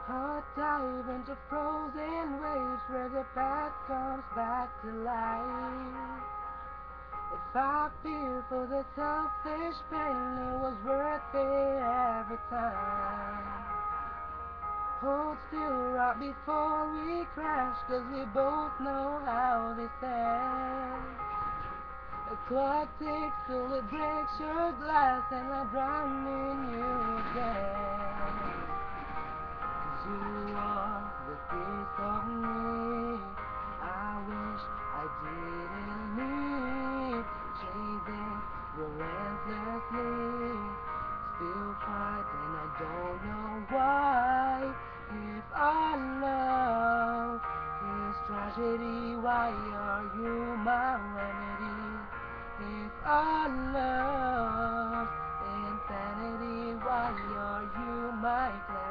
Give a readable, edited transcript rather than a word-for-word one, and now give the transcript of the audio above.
Heart dive into frozen waves where the past comes back to life. If I fear for the selfish pain, it was worth it every time. Hold still right before we crash, 'cause we both know how this ends. The clock ticks till it breaks your glass, and I drown in you again. 'Cause you are the piece of me I wish I didn't need. Chasing relentlessly, still fight and I don't know why. If our love is tragedy, why are you my remedy? If our love insanity, why are you my clarity?